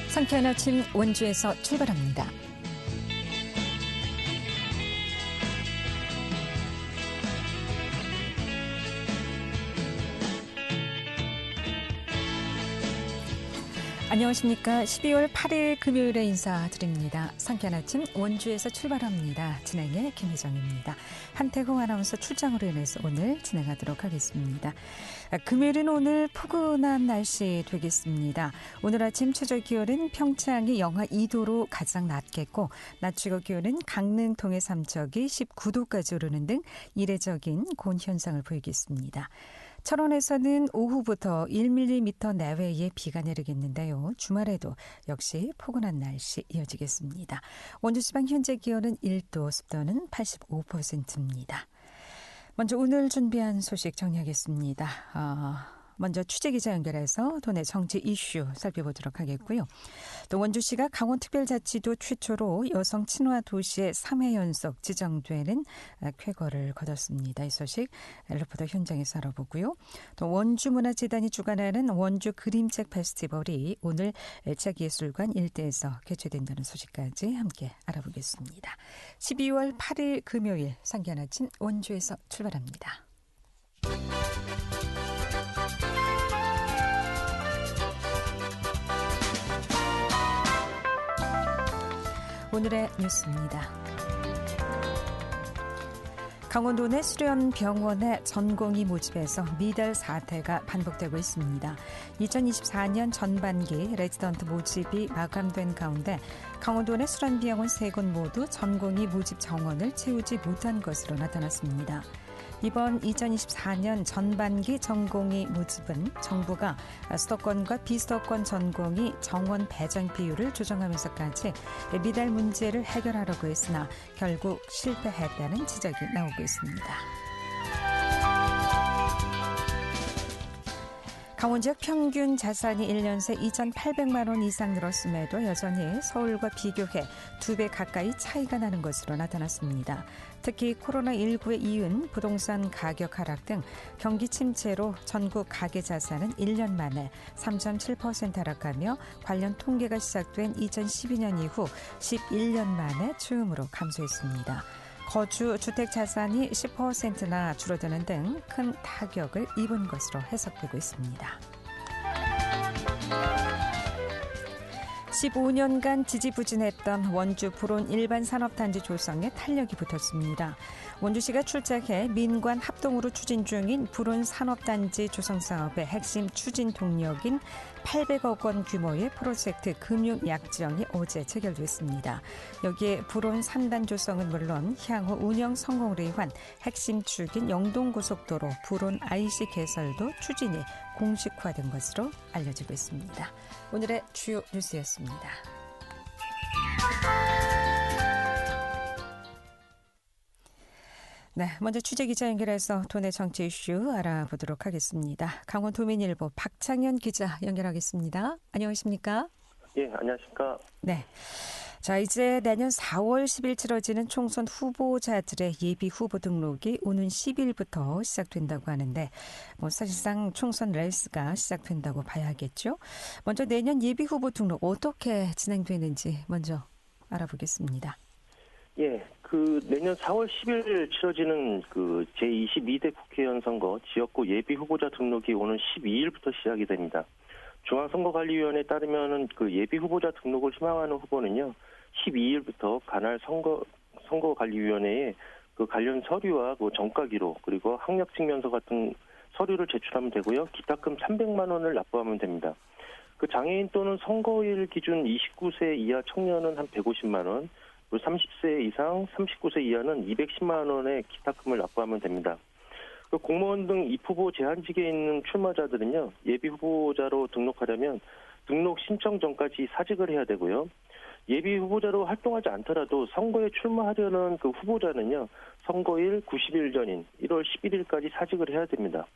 상쾌한 아침 원주에서 출발합니다. 안녕하십니까. 12월 8일 금요일에 인사드립니다. 상쾌한 아침 원주에서 출발합니다. 진행의 김혜정입니다. 한태호 아나운서 출장으로 인해서 오늘 진행하도록 하겠습니다. 금요일은 오늘 포근한 날씨 되겠습니다. 오늘 아침 최저 기온은 평창이 영하 2도로 가장 낮겠고 낮 최고 기온은 강릉, 동해, 삼척이 19도까지 오르는 등 이례적인 고온 현상을 보이겠습니다. 철원에서는 오후부터 1mm 내외의 비가 내리겠는데요. 주말에도 역시 포근한 날씨 이어지겠습니다. 원주지방 현재 기온은 1도, 습도는 85%입니다. 먼저 오늘 준비한 소식 정리하겠습니다. 먼저 취재기자 연결해서 도내 정치 이슈 살펴보도록 하겠고요. 또 원주시가 강원특별자치도 최초로 여성 친화 도시의 3회 연속 지정되는 쾌거를 거뒀습니다. 이 소식 리포터 현장에서 알아보고요. 또 원주문화재단이 주관하는 원주 그림책 페스티벌이 오늘 책예술관 일대에서 개최된다는 소식까지 함께 알아보겠습니다. 12월 8일 금요일 상쾌한 아침 원주에서 출발합니다. 오늘의 뉴스입니다. 강원도 내 수련병원의 전공의 모집에서 미달 사태가 반복되고 있습니다. 2024년 전반기 레지던트 모집이 마감된 가운데 강원도 내 수련병원 3곳 모두 전공의 모집 정원을 채우지 못한 것으로 나타났습니다. 이번 2024년 전반기 전공의 모집은 정부가 수도권과 비수도권 전공의 정원 배정 비율을 조정하면서까지 미달 문제를 해결하려고 했으나 결국 실패했다는 지적이 나오고 있습니다. 강원 지역 평균 자산이 1년 새 2,800만 원 이상 늘었음에도 여전히 서울과 비교해 2배 가까이 차이가 나는 것으로 나타났습니다. 특히 코로나19에 이은 부동산 가격 하락 등 경기 침체로 전국 가계 자산은 1년 만에 3.7% 하락하며 관련 통계가 시작된 2012년 이후 11년 만에 처음으로 감소했습니다. 거주 주택 자산이 10%나 줄어드는 등 큰 타격을 입은 것으로 해석되고 있습니다. 15년간 지지부진했던 원주 불온 일반산업단지 조성에 탄력이 붙었습니다. 원주시가 출자해 민관 합동으로 추진 중인 불온 산업단지 조성 사업의 핵심 추진 동력인 800억 원 규모의 프로젝트 금융약정이 어제 체결됐습니다. 여기에 불온 3단 조성은 물론 향후 운영 성공을 위한 핵심 축인 영동고속도로 불온 IC 개설도 추진이 공식화된 것으로 알려지고 있습니다. 오늘의 주요 뉴스였습니다. 네, 먼저 취재기자 연결해서 도내 정치 이슈 알아보도록 하겠습니다. 강원도민일보 박창현 기자 연결하겠습니다. 안녕하십니까? 예, 안녕하십니까? 네. 자, 이제 내년 4월 10일 치러지는 총선 후보자들의 예비 후보 등록이 오는 10일부터 시작된다고 하는데 사실상 총선 레이스가 시작된다고 봐야겠죠. 먼저 내년 예비 후보 등록 어떻게 진행되는지 먼저 알아보겠습니다. 예, 내년 4월 10일 치러지는 제22대 국회의원 선거 지역구 예비 후보자 등록이 오는 12일부터 시작이 됩니다. 중앙선거관리위원회에 따르면은 예비 후보자 등록을 희망하는 후보는요, 12일부터 관할 선거관리위원회에 관련 서류와 정가 기록 그리고 학력 증명서 같은 서류를 제출하면 되고요. 기타금 300만 원을 납부하면 됩니다. 장애인 또는 선거일 기준 29세 이하 청년은 한 150만 원, 30세 이상 39세 이하는 210만 원의 기타금을 납부하면 됩니다. 공무원 등 입후보 제한직에 있는 출마자들은요, 예비 후보자로 등록하려면 등록 신청 전까지 사직을 해야 되고요. 예비 후보자로 활동하지 않더라도 선거에 출마하려는 후보자는요, 선거일 90일 전인 1월 11일까지 사직을 해야 됩니다.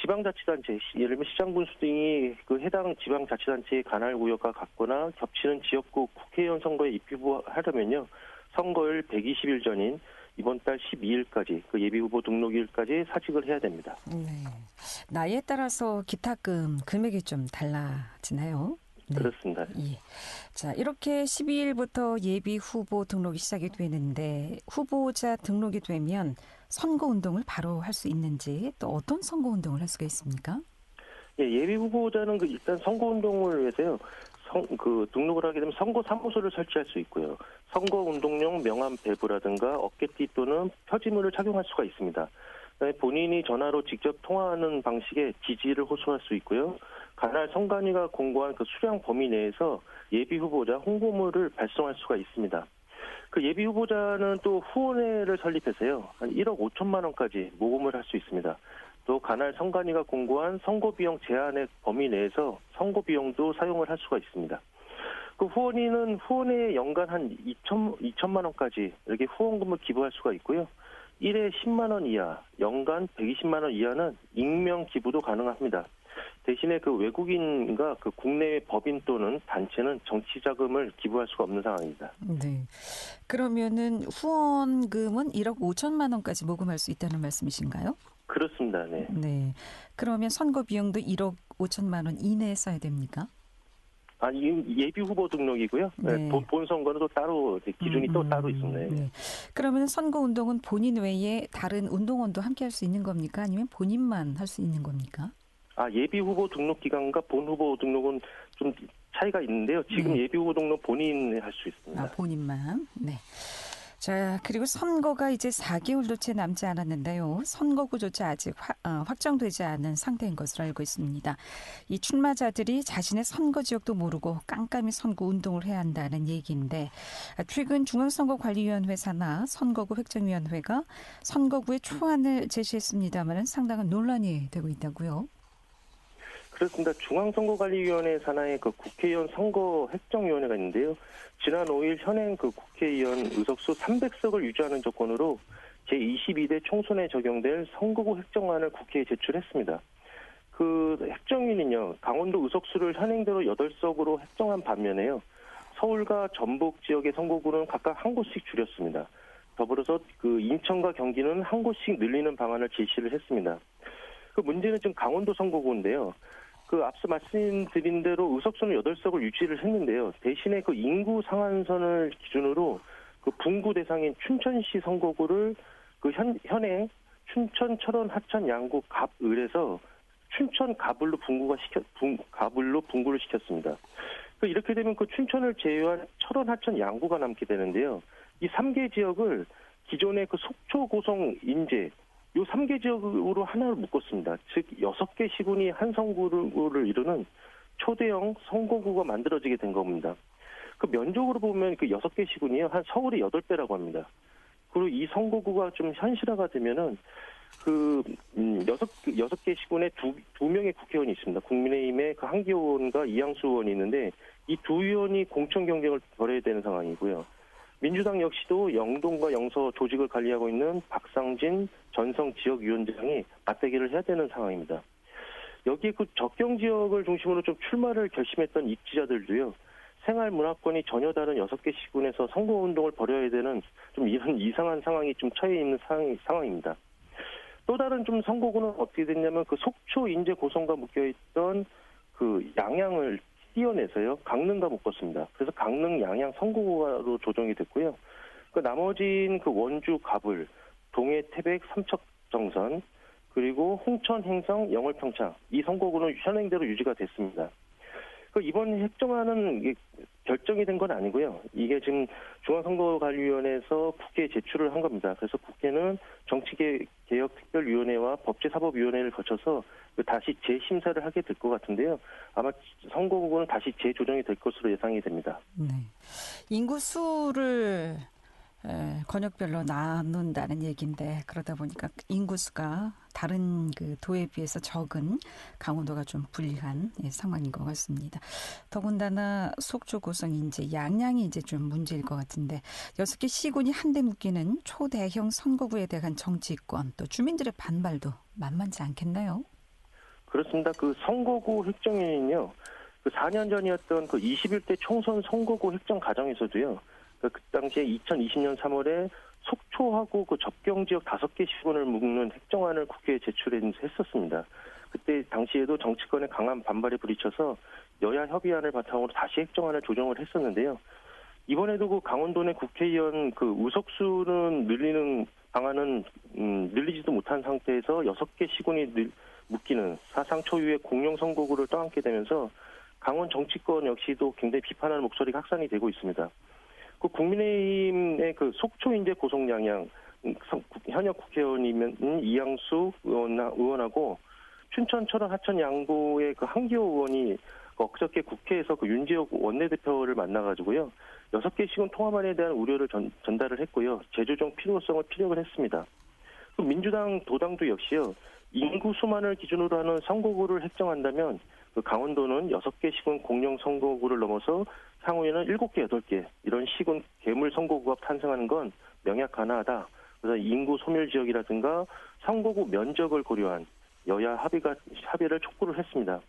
지방자치단체, 예를 들면 시장군수 등이 해당 지방자치단체의 관할구역과 같거나 겹치는 지역구 국회의원 선거에 입후보하려면요, 선거일 120일 전인 이번 달 12일까지 예비후보 등록일까지 사직을 해야 됩니다. 네. 나이에 따라서 기타금 금액이 좀 달라지나요? 네. 그렇습니다. 예. 자, 이렇게 12일부터 예비 후보 등록이 시작이 되는데 후보자 등록이 되면 선거 운동을 바로 할 수 있는지 또 어떤 선거 운동을 할 수가 있습니까? 예, 예비 후보자는 일단 선거 운동을 위해서요. 등록을 하게 되면 선거 사무소를 설치할 수 있고요. 선거 운동용 명함 배부라든가 어깨띠 또는 표지물을 착용할 수가 있습니다. 본인이 전화로 직접 통화하는 방식의 지지를 호소할 수 있고요. 관할 선관위가 공고한 그 수량 범위 내에서 예비 후보자 홍보물을 발송할 수가 있습니다. 그 예비 후보자는 또 후원회를 설립해서요. 한 1억 5천만 원까지 모금을 할 수 있습니다. 또 관할 선관위가 공고한 선거비용 제한액 범위 내에서 선거비용도 사용을 할 수가 있습니다. 그 후원회에 연간 한 2천만 원까지 이렇게 후원금을 기부할 수가 있고요. 1회 10만 원 이하, 연간 120만 원 이하는 익명 기부도 가능합니다. 대신에 그 외국인과 그 국내의 법인 또는 단체는 정치 자금을 기부할 수가 없는 상황입니다. 네. 그러면은 후원금은 1억 5천만 원까지 모금할 수 있다는 말씀이신가요? 그렇습니다. 네. 네. 그러면 선거 비용도 1억 5천만 원 이내에 써야 됩니까? 예비 후보 등록이고요. 네. 본 선거는 또 따로 기준이 또 따로 있습니다. 네. 그러면 선거 운동은 본인 외에 다른 운동원도 함께 할 수 있는 겁니까? 아니면 본인만 할 수 있는 겁니까? 예비 후보 등록 기간과 본 후보 등록은 좀 차이가 있는데요. 지금 네. 예비 후보 등록 본인이 할 수 있습니다. 본인만. 네. 자, 그리고 선거가 이제 4개월도 채 남지 않았는데요. 선거구조차 아직 확정되지 않은 상태인 것으로 알고 있습니다. 이 출마자들이 자신의 선거 지역도 모르고 깜깜이 선거 운동을 해야 한다는 얘기인데 최근 중앙선거관리위원회 산하 선거구 획정위원회가 선거구의 초안을 제시했습니다만 상당한 논란이 되고 있다고요. 그렇습니다. 중앙선거관리위원회 산하의 그 국회의원 선거 획정위원회가 있는데요. 지난 5일 현행 그 국회의원 의석수 300석을 유지하는 조건으로 제22대 총선에 적용될 선거구 획정안을 국회에 제출했습니다. 그 획정위는요, 강원도 의석수를 현행대로 8석으로 획정한 반면에요. 서울과 전북 지역의 선거구는 각각 한 곳씩 줄였습니다. 더불어서 그 인천과 경기는 한 곳씩 늘리는 방안을 제시를 했습니다. 그 문제는 지금 강원도 선거구인데요. 그 앞서 말씀드린 대로 의석수는 8석을 유지를 했는데요. 대신에 그 인구 상한선을 기준으로 그 분구 대상인 춘천시 선거구를 그 현행 춘천, 철원, 하천, 양구, 갑을에서 춘천 갑을로 분구를 시켰습니다. 그 이렇게 되면 그 춘천을 제외한 철원, 하천, 양구가 남게 되는데요. 이 3개 지역을 기존의 그 속초, 고성, 인제 이 3개 지역으로 하나를 묶었습니다. 즉 6개 시군이 한 선거구를 이루는 초대형 선거구가 만들어지게 된 겁니다. 그 면적으로 보면 그 6개 시군이요. 한 서울이 8배라고 합니다. 그리고 이 선거구가 좀 현실화가 되면은 그 6개 시군에 두 명의 국회의원이 있습니다. 국민의힘의 그 한기호 의원과 이양수 의원이 있는데 이 두 의원이 공천 경쟁을 벌여야 되는 상황이고요. 민주당 역시도 영동과 영서 조직을 관리하고 있는 박상진 전성 지역위원장이 맞대결을 해야 되는 상황입니다. 여기에 그 적경 지역을 중심으로 좀 출마를 결심했던 입지자들도요. 생활 문화권이 전혀 다른 6개 시군에서 선거운동을 벌여야 되는 좀 이런 이상한 상황이 좀 처해 있는 상황입니다. 또 다른 좀 선거구는 어떻게 됐냐면 그 속초, 인제, 고성과 묶여있던 그 양양을 띄어내서요. 강릉과 묶었습니다. 그래서 강릉, 양양 선거구로 조정이 됐고요. 그 나머지인 그 원주, 갑을, 동해, 태백, 삼척, 정선, 그리고 홍천, 행성, 영월, 평창 이 선거구는 현행대로 유지가 됐습니다. 그 이번 획정안은 결정이 된 건 아니고요. 이게 지금 중앙선거관리위원회에서 국회에 제출을 한 겁니다. 그래서 국회는 정치개혁특별위원회와 법제사법위원회를 거쳐서 다시 재심사를 하게 될 것 같은데요. 아마 선거구는 다시 재조정이 될 것으로 예상이 됩니다. 네. 인구수를 권역별로 나눈다는 얘기인데 그러다 보니까 인구수가 다른 그 도에 비해서 적은 강원도가 좀 불리한 상황인 것 같습니다. 더군다나 속초, 고성, 인제, 양양이 이제 좀 문제일 것 같은데 6개 시군이 한데 묶이는 초대형 선거구에 대한 정치권 또 주민들의 반발도 만만치 않겠나요? 그렇습니다. 그 선거구 획정위는요. 그 4년 전이었던 그 21대 총선 선거구 획정 과정에서도요. 그 당시에 2020년 3월에 속초하고 그 접경 지역 5개 시군을 묶는 핵정안을 국회에 제출했었습니다. 그때 당시에도 정치권의 강한 반발에 부딪혀서 여야 협의안을 바탕으로 다시 핵정안을 조정을 했었는데요. 이번에도 그 강원도 내 국회의원 그 의석수는 늘리는 방안은 늘리지도 못한 상태에서 6개 시군이 묶이는 사상 초유의 공영 선거구를 떠안게 되면서 강원 정치권 역시도 굉장히 비판하는 목소리가 확산이 되고 있습니다. 그 국민의힘의 그 속초 인재 고속 양양 현역 국회의원이면 이양수 의원하고 춘천 철원 하천 양구의 그 한기호 의원이 엊그저께 국회에서 그 윤지혁 원내대표를 만나가지고요. 6개 시군 통합안에 대한 우려를 전달을 했고요. 재조정 필요성을 피력을 했습니다. 그 민주당, 도당도 역시요. 인구 수만을 기준으로 하는 선거구를 핵정한다면 그 강원도는 6개 시군 공영 선거구를 넘어서 향후에는 7개, 8개 이런 시군 괴물 선거구가 탄생하는 건 명약가나하다. 그래서 인구 소멸 지역이라든가 선거구 면적을 고려한 여야 합의를 촉구를 했습니다.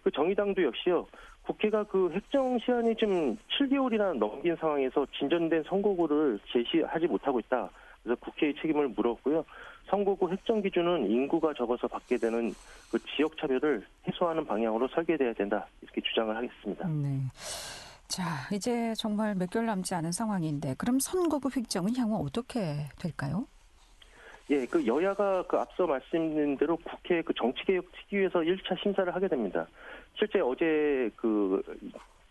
그 정의당도 역시요. 국회가 그 핵정 시한이 지금 7개월이나 넘긴 상황에서 진전된 선거구를 제시하지 못하고 있다. 그래서 국회의 책임을 물었고요. 선거구 핵정 기준은 인구가 적어서 받게 되는 그 지역 차별을 해소하는 방향으로 설계돼야 된다. 이렇게 주장을 하겠습니다. 네. 자, 이제 정말 몇 개월 남지 않은 상황인데 그럼 선거구 획정은 향후 어떻게 될까요? 예, 그 여야가 그 앞서 말씀드린 대로 국회 그 정치개혁특위에서 1차 심사를 하게 됩니다. 실제 어제 그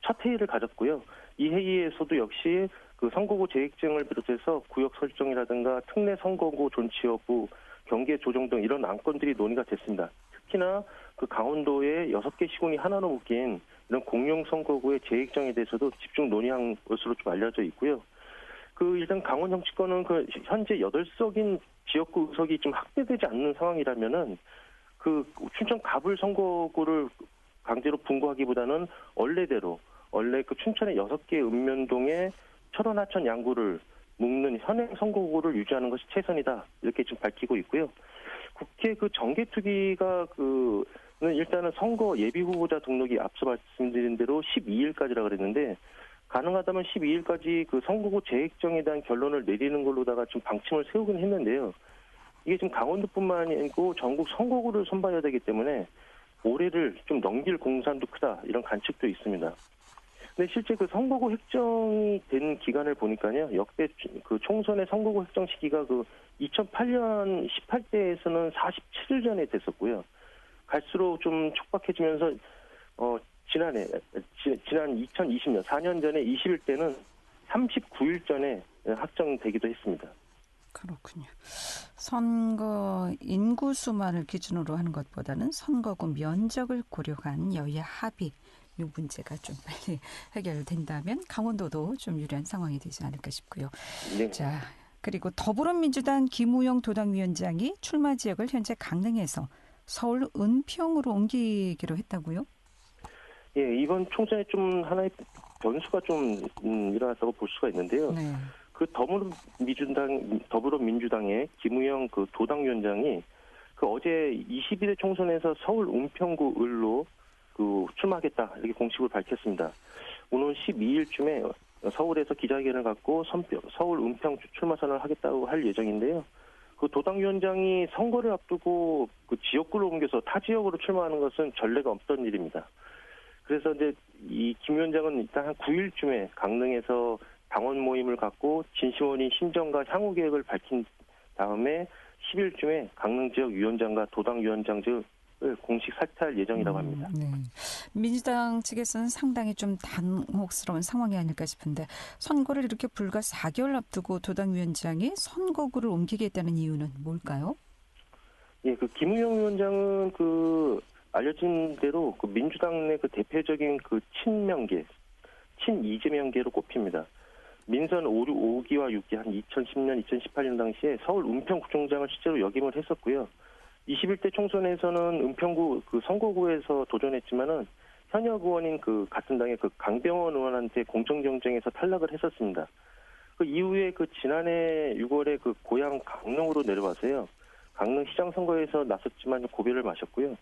첫 회의를 가졌고요. 이 회의에서도 역시 그 선거구 재획정을 비롯해서 구역 설정이라든가 특례 선거구 존치 여부, 경계 조정 등 이런 안건들이 논의가 됐습니다. 특히나 그 강원도의 6개 시군이 하나로 묶인 이런 공영 선거구의 재획정에 대해서도 집중 논의한 것으로 좀 알려져 있고요. 그 일단 강원 정치권은 그 현재 8석인 지역구 의석이 좀 확대되지 않는 상황이라면은 그 춘천 가불 선거구를 강제로 분구하기보다는 원래 그 춘천의 6개 읍면동에 철원 하천 양구를 묶는 현행 선거구를 유지하는 것이 최선이다. 이렇게 좀 밝히고 있고요. 국회 그 정개특위가 그는 일단은 선거 예비 후보자 등록이 앞서 말씀드린 대로 12일까지라 그랬는데 가능하다면 12일까지 그 선거구 재획정에 대한 결론을 내리는 걸로다가 좀 방침을 세우긴 했는데요. 이게 지금 강원도뿐만 아니고 전국 선거구를 선발해야 되기 때문에 올해를 좀 넘길 공산도 크다 이런 관측도 있습니다. 근데 실제 그 선거구 획정이 된 기간을 보니까요. 역대 그 총선의 선거구 획정 시기가 그 2008년 18대에서는 47일 전에 됐었고요. 갈수록 좀 촉박해지면서 지난 2020년 4년 전에 21대는 39일 전에 확정되기도 했습니다. 그렇군요. 선거 인구수만을 기준으로 하는 것보다는 선거구 면적을 고려한 여야 합의 이 문제가 좀 빨리 해결된다면 강원도도 좀 유리한 상황이 되지 않을까 싶고요. 네. 자, 그리고 더불어민주당 김우영 도당위원장이 출마 지역을 현재 강릉에서 서울 은평으로 옮기기로 했다고요? 예, 이번 총선에 좀 하나의 변수가 좀 일어났다고 볼 수가 있는데요. 네. 그 더불어민주당의 김우영 그 도당위원장이 그 어제 22대 총선에서 서울 은평구 을로 그 출마하겠다 이렇게 공식으로 밝혔습니다. 오늘 12일쯤에 서울에서 기자회견을 갖고 서울 은평 출마 선언을 하겠다고 할 예정인데요. 그 도당위원장이 선거를 앞두고 그 지역구를 옮겨서 타 지역으로 출마하는 것은 전례가 없던 일입니다. 그래서 이제 이 김 위원장은 일단 한 9일쯤에 강릉에서 당원 모임을 갖고 진시원이 심정과 향후 계획을 밝힌 다음에 10일쯤에 강릉 지역 위원장과 도당 위원장을 공식 사퇴할 예정이라고 합니다. 네. 민주당 측에서는 상당히 좀 당혹스러운 상황이 아닐까 싶은데 선거를 이렇게 불과 4개월 앞두고 도당 위원장이 선거구를 옮기겠다는 이유는 뭘까요? 예, 그 김우영 위원장은 그 알려진 대로 그 민주당 내 그 대표적인 그 친명계, 친이재명계로 꼽힙니다. 민선 5기와 6기 한 2010년, 2018년 당시에 서울 은평구청장을 실제로 역임을 했었고요. 21대 총선에서는 은평구 그 선거구에서 도전했지만은 현역 의원인 그 같은 당의 그 강병원 의원한테 공천 경쟁에서 탈락을 했었습니다. 그 이후에 그 지난해 6월에 그 고향 강릉으로 내려와서요. 강릉 시장 선거에서 나섰지만 고배를 마셨고요.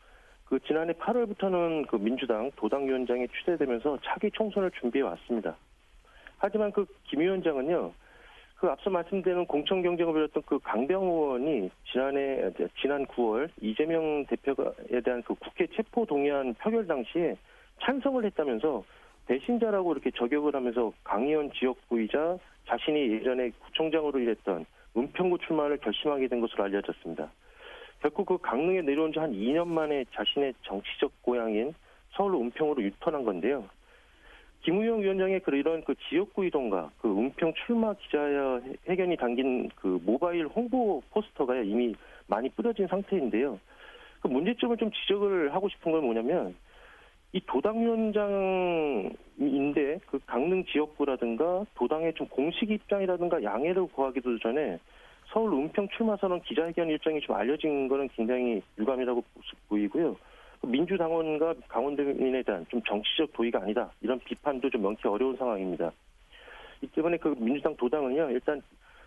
그 지난해 8월부터는 그 민주당 도당위원장에 추대되면서 차기 총선을 준비해 왔습니다. 하지만 그 김 위원장은요, 그 앞서 말씀드린 공천 경쟁을 벌였던 그 강병 의원이 지난 9월 이재명 대표에 대한 그 국회 체포 동의안 표결 당시에 찬성을 했다면서 배신자라고 이렇게 저격을 하면서 강 의원 지역구이자 자신이 예전에 구청장으로 일했던 은평구 출마를 결심하게 된 것으로 알려졌습니다. 결국 그 강릉에 내려온 지 한 2년 만에 자신의 정치적 고향인 서울 은평으로 유턴한 건데요. 김우영 위원장의 이런 그 지역구 이동과 그 은평 출마 기자회견이 담긴 그 모바일 홍보 포스터가 이미 많이 뿌려진 상태인데요. 그 문제점을 좀 지적을 하고 싶은 건 뭐냐면 이 도당위원장인데 그 강릉 지역구라든가 도당의 좀 공식 입장이라든가 양해를 구하기도 전에 서울 은평 출마 선언 기자회견 일정이 좀 알려진 거는 굉장히 유감이라고 보이고요. 민주당원과 강원도민에 대한 좀 정치적 도의가 아니다. 이런 비판도 좀 명키 어려운 상황입니다. 이 때문에 그 민주당 도당은요, 일단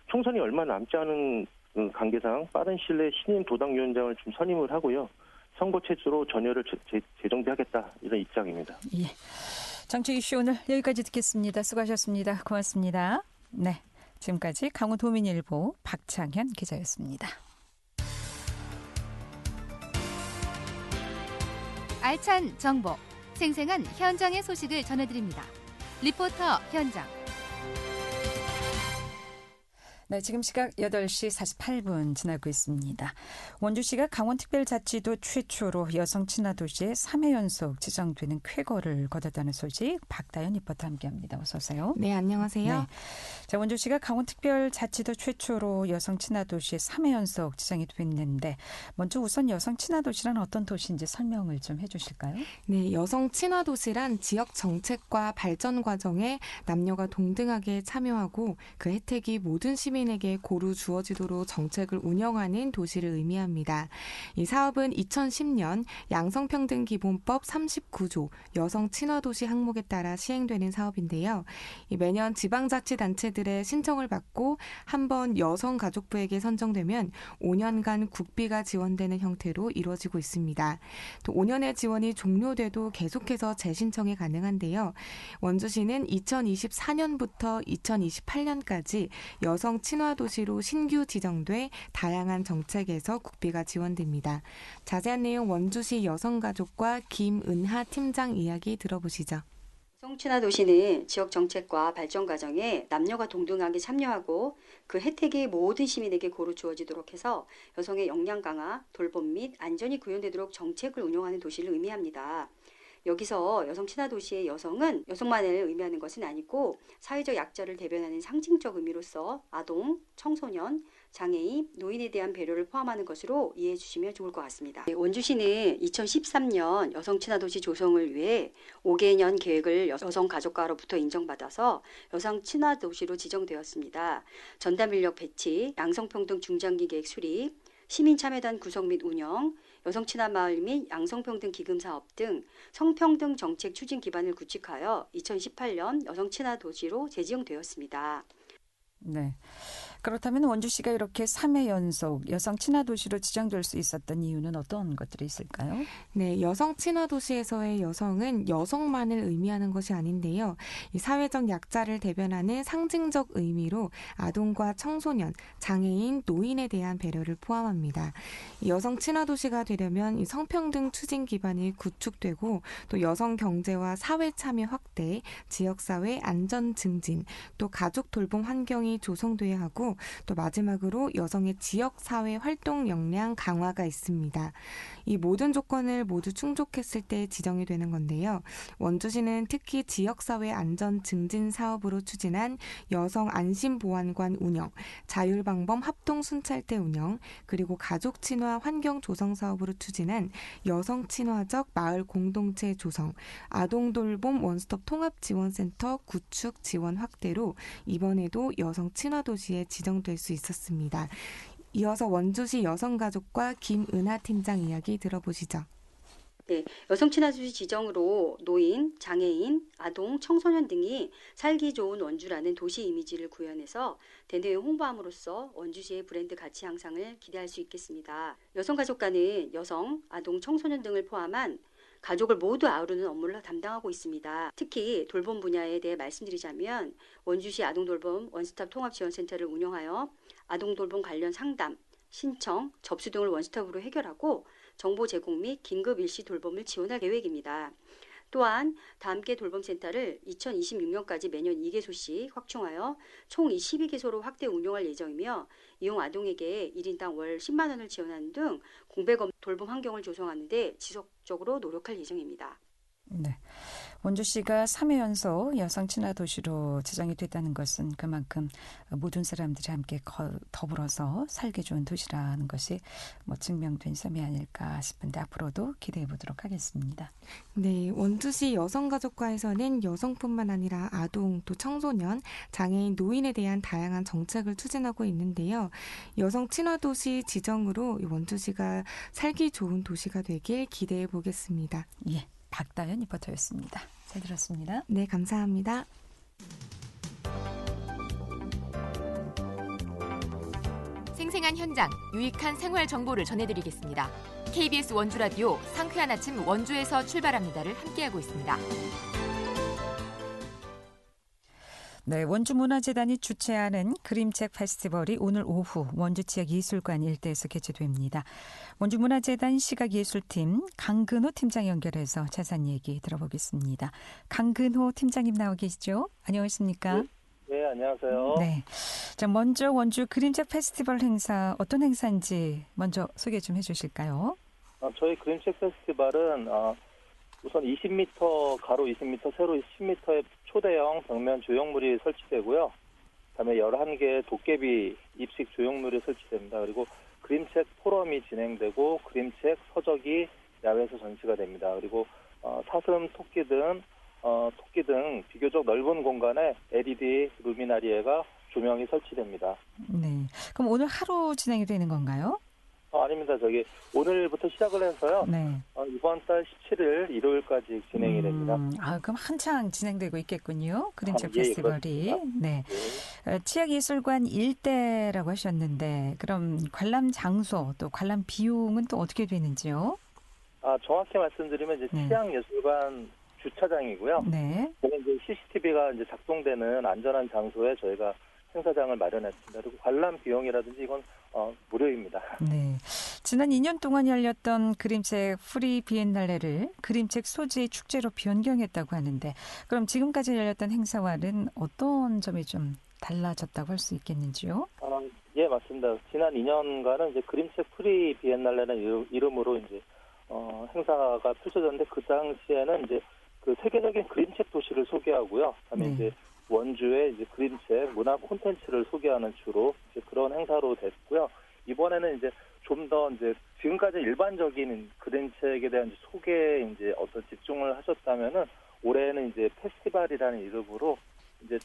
총선이 얼마 남지 않은 관계상 빠른 시일 내에 신임 도당위원장을 좀 선임을 하고요. 선거 체제로 전열을 재정비하겠다. 이런 입장입니다. 예. 정치 이슈 오늘 여기까지 듣겠습니다. 수고하셨습니다. 고맙습니다. 네. 지금까지 강원도민일보 박창현 기자였습니다. 알찬 정보, 생생한 현장의 소식을 전해드립니다. 리포터 현장. 네, 지금 시각 8시 48분 지나고 있습니다. 원주시가 강원특별자치도 최초로 여성 친화도시에 3회 연속 지정되는 쾌거를 거뒀다는 소식 박다연 리포터 함께합니다. 어서 오세요. 네, 안녕하세요. 네. 자, 원주시가 강원특별자치도 최초로 여성 친화도시에 3회 연속 지정이 됐는데 먼저 우선 여성 친화도시란 어떤 도시인지 설명을 좀 해주실까요? 네, 여성 친화도시란 지역 정책과 발전 과정에 남녀가 동등하게 참여하고 그 혜택이 모든 시민에게 고루 주어지도록 정책을 운영하는 도시를 의미합니다. 이 사업은 2010년 양성평등기본법 39조 여성 친화도시 항목에 따라 시행되는 사업인데요. 매년 지방자치단체들의 신청을 받고 한번 여성가족부에게 선정되면 5년간 국비가 지원되는 형태로 이루어지고 있습니다. 또 5년의 지원이 종료돼도 계속해서 재신청이 가능한데요. 원주시는 2024년부터 2028년까지 여성 친화도시로 신규 지정돼 다양한 정책에서 국비가 지원됩니다. 자세한 내용 원주시 여성가족과 김은하 팀장 이야기 들어보시죠. 여성 친화도시는 지역 정책과 발전 과정에 남녀가 동등하게 참여하고 그 혜택이 모든 시민에게 고루 주어지도록 해서 여성의 역량 강화, 돌봄 및 안전이 구현되도록 정책을 운영하는 도시를 의미합니다. 여기서 여성 친화도시의 여성은 여성만을 의미하는 것은 아니고 사회적 약자를 대변하는 상징적 의미로서 아동, 청소년, 장애인, 노인에 대한 배려를 포함하는 것으로 이해해 주시면 좋을 것 같습니다. 원주시는 2013년 여성 친화도시 조성을 위해 5개년 계획을 여성가족과로부터 인정받아서 여성 친화도시로 지정되었습니다. 전담 인력 배치, 양성평등 중장기 계획 수립, 시민참여단 구성 및 운영, 여성친화마을 및 양성평등 기금 사업 등 성평등 정책 추진 기반을 구축하여 2018년 여성친화도시로 재지정되었습니다. 네. 그렇다면 원주시가 이렇게 3회 연속 여성 친화도시로 지정될 수 있었던 이유는 어떤 것들이 있을까요? 네, 여성 친화도시에서의 여성은 여성만을 의미하는 것이 아닌데요. 이 사회적 약자를 대변하는 상징적 의미로 아동과 청소년, 장애인, 노인에 대한 배려를 포함합니다. 이 여성 친화도시가 되려면 이 성평등 추진 기반이 구축되고 또 여성 경제와 사회 참여 확대, 지역사회 안전 증진, 또 가족 돌봄 환경이 조성돼야 하고 또 마지막으로 여성의 지역사회 활동 역량 강화가 있습니다. 이 모든 조건을 모두 충족했을 때 지정이 되는 건데요. 원주시는 특히 지역사회 안전 증진 사업으로 추진한 여성 안심보안관 운영, 자율방범 합동순찰대 운영, 그리고 가족 친화 환경 조성 사업으로 추진한 여성 친화적 마을 공동체 조성, 아동 돌봄 원스톱 통합지원센터 구축 지원 확대로 이번에도 여성 친화도시에 지정될 수 있었습니다. 이어서 원주시 여성가족과 김은하 팀장 이야기 들어보시죠. 네, 여성 친화도시 지정으로 노인, 장애인, 아동, 청소년 등이 살기 좋은 원주라는 도시 이미지를 구현해서 대내외 홍보함으로써 원주시의 브랜드 가치 향상을 기대할 수 있겠습니다. 여성가족과는 여성, 아동, 청소년 등을 포함한 가족을 모두 아우르는 업무를 담당하고 있습니다. 특히 돌봄 분야에 대해 말씀드리자면 원주시 아동돌봄 원스톱 통합지원센터를 운영하여 아동돌봄 관련 상담, 신청, 접수 등을 원스톱으로 해결하고 정보 제공 및 긴급 일시 돌봄을 지원할 계획입니다. 또한 다함께 돌봄센터를 2026년까지 매년 2개소씩 확충하여 총 12개소로 확대 운영할 예정이며 이용 아동에게 1인당 월 10만 원을 지원하는 등 공백 없는 돌봄 환경을 조성하는 데 지속적으로 노력할 예정입니다. 네. 원주시가 3회 연속 여성 친화 도시로 지정이 됐다는 것은 그만큼 모든 사람들이 함께 더불어서 살기 좋은 도시라는 것이 증명된 점이 아닐까 싶은데 앞으로도 기대해 보도록 하겠습니다. 네, 원주시 여성가족과에서는 여성뿐만 아니라 아동, 또 청소년, 장애인, 노인에 대한 다양한 정책을 추진하고 있는데요. 여성 친화 도시 지정으로 원주시가 살기 좋은 도시가 되길 기대해 보겠습니다. 예. 박다연 리포터였습니다. 잘 들었습니다. 네, 감사합니다. 생생한 현장, 유익한 생활 정보를 전해드리겠습니다. KBS 원주라디오 상쾌한 아침 원주에서 출발합니다를 함께하고 있습니다. 네, 원주문화재단이 주최하는 그림책 페스티벌이 오늘 오후 원주지역예술관 일대에서 개최됩니다. 원주문화재단 시각예술팀 강근호 팀장 연결해서 자세한 얘기 들어보겠습니다. 강근호 팀장님 나와 계시죠? 안녕하십니까? 네, 안녕하세요. 네, 자 먼저 원주 그림책 페스티벌 행사 어떤 행사인지 먼저 소개 좀 해주실까요? 저희 그림책 페스티벌은 우선 20m, 가로 20m, 세로 10m의 초대형 벽면 조형물이 설치되고요. 그다음에 11개의 도깨비 입식 조형물이 설치됩니다. 그리고 그림책 포럼이 진행되고 그림책 서적이 야외에서 전시가 됩니다. 그리고 사슴, 토끼 등 비교적 넓은 공간에 LED 루미나리에가 조명이 설치됩니다. 네, 그럼 오늘 하루 진행이 되는 건가요? 아닙니다. 오늘부터 시작을 해서요. 네. 이번 달 17일 일요일까지 진행이 됩니다. 그럼 한창 진행되고 있겠군요. 그림책 예, 페스티벌이. 그렇습니다. 네. 치약예술관 일대라고 하셨는데 그럼 관람 장소 또 관람 비용은 또 어떻게 되는지요? 정확히 말씀드리면 이제 네. 치약예술관 주차장이고요. 네. 저는 이제 CCTV가 이제 작동되는 안전한 장소에 저희가 행사장을 마련했습니다. 그리고 관람 비용이라든지 이건 무료입니다. 네. 지난 2년 동안 열렸던 그림책 프리 비엔날레를 그림책 소재의 축제로 변경했다고 하는데 그럼 지금까지 열렸던 행사와는 어떤 점이 좀 달라졌다고 할 수 있겠는지요? 예, 맞습니다. 지난 2년간은 이제 그림책 프리 비엔날레라는 이름으로 이제 행사가 펼쳐졌는데 그 당시에는 이제 그 세계적인 그림책 도시를 소개하고요. 그다음에 네. 이제 원주의 이제 그림책 문화 콘텐츠를 소개하는 주로 이제 그런 행사로 됐고요. 이번에는 이제 좀 더 이제 지금까지 일반적인 그림책에 대한 이제 소개에 이제 어떤 집중을 하셨다면은 올해는 이제 페스티벌이라는 이름으로 이제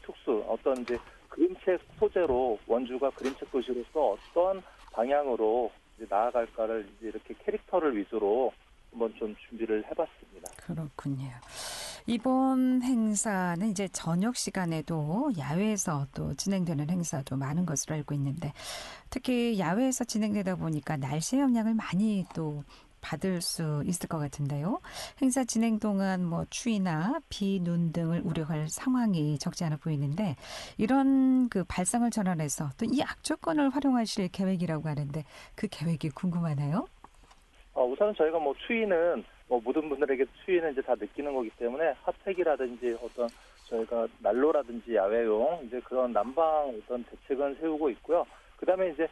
어떤 이제 그림책 소재로 원주가 그림책 도시로서 어떤 방향으로 이제 나아갈까를 이제 이렇게 캐릭터를 위주로 한번 좀 준비를 해봤습니다. 그렇군요. 이번 행사는 이제 저녁 시간에도 야외에서 또 진행되는 행사도 많은 것으로 알고 있는데 특히 야외에서 진행되다 보니까 날씨 영향을 많이 또 받을 수 있을 것 같은데요. 행사 진행 동안 추위나 비, 눈 등을 우려할 상황이 적지 않아 보이는데 이런 그 발상을 전환해서 또 이 악조건을 활용하실 계획이라고 하는데 그 계획이 궁금하네요. 우선은 저희가 추위는 모든 분들에게 추위는 이제 다 느끼는 거기 때문에 핫팩이라든지 어떤 저희가 난로라든지 야외용 이제 그런 난방 어떤 대책은 세우고 있고요. 그다음에 이제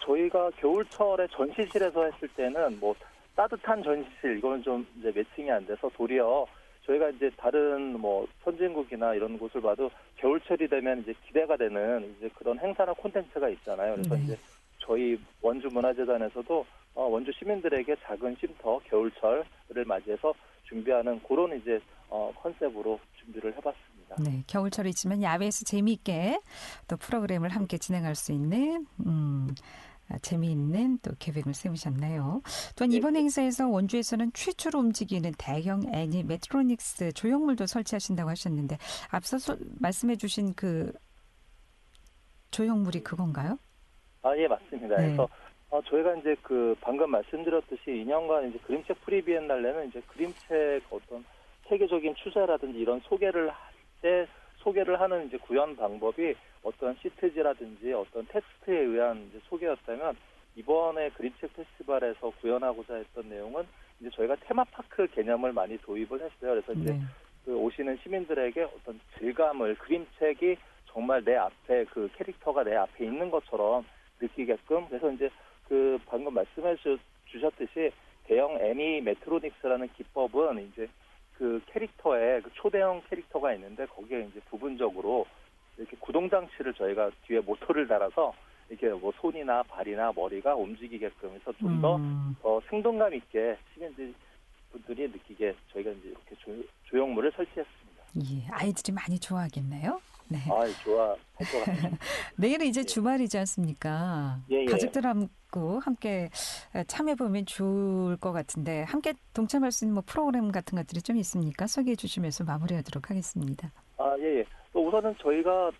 저희가 겨울철에 전시실에서 했을 때는 따뜻한 전시실 이거는 좀 이제 매칭이 안 돼서 도리어 저희가 이제 다른 선진국이나 이런 곳을 봐도 겨울철이 되면 이제 기대가 되는 이제 그런 행사나 콘텐츠가 있잖아요. 그래서 이제 저희 원주 문화재단에서도 원주 시민들에게 작은 쉼터 겨울철을 맞이해서 준비하는 그런 이제 컨셉으로 준비를 해봤습니다. 네, 겨울철이지만 야외에서 재미있게 또 프로그램을 함께 진행할 수 있는 재미있는 또 계획을 세우셨네요. 또한 이번 행사에서 원주에서는 최초로 움직이는 대형 애니메트로닉스 조형물도 설치하신다고 하셨는데 앞서 말씀해 주신 그 조형물이 그건가요? 예, 맞습니다. 네. 그래서 저희가 이제 그 방금 말씀드렸듯이 2년간 이제 그림책 프리 비엔날레는 이제 그림책 어떤 세계적인 추세라든지 이런 소개를 할 때 소개를 하는 이제 구현 방법이 어떤 시트지라든지 어떤 텍스트에 의한 이제 소개였다면, 이번에 그림책 페스티벌에서 구현하고자 했던 내용은 이제 저희가 테마파크 개념을 많이 도입을 했어요. 그래서 이제 그 오시는 시민들에게 어떤 질감을, 그림책이 정말 내 앞에, 그 캐릭터가 내 앞에 있는 것처럼 느끼게끔, 그래서 이제 그 방금 말씀해 주셨듯이 대형 애니메트로닉스라는 기법은 이제 그 캐릭터에 그 초대형 캐릭터가 있는데 거기에 이제 부분적으로 이렇게 구동장치를 저희가 뒤에 모터를 달아서 이렇게 뭐 손이나 발이나 머리가 움직이게끔 해서 좀 더 생동감 있게 시민분들이 느끼게 저희가 이제 이렇게 조형물을 설치했습니다. 예, 아이들이 많이 좋아하겠네요. 네. 좋아할 것 같습니다. 내일은 이제 주말이지 않습니까? 예. 가족들하고 함께 참여해보면 좋을 것 같은데, 함께 동참할 수 있는 뭐 프로그램 같은 것들이 좀 있습니까? 소개해 주시면서 마무리하도록 하겠습니다. 예. 또 우선은 저희가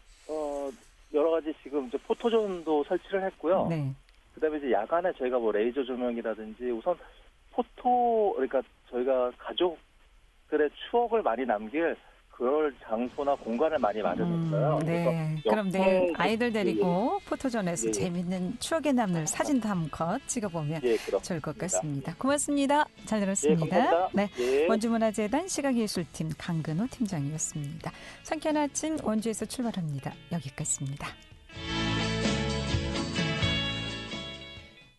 여러 가지 지금 이제 포토존도 설치를 했고요. 네. 그다음에 이제 야간에 저희가 뭐 레이저 조명이라든지 우선 그러니까 저희가 가족들의 추억을 많이 남길 그럴 장소나 공간을 많이 마련했어요. 네. 그럼 내일 아이들 데리고 포토존에서 재밌는 추억에 남는 사진도 한컷 찍어보면 좋을 것 같습니다. 고맙습니다. 잘 들었습니다. 네. 원주문화재단 시각예술팀 강근호 팀장이었습니다. 상쾌한 아침 원주에서 출발합니다. 여기까지입니다.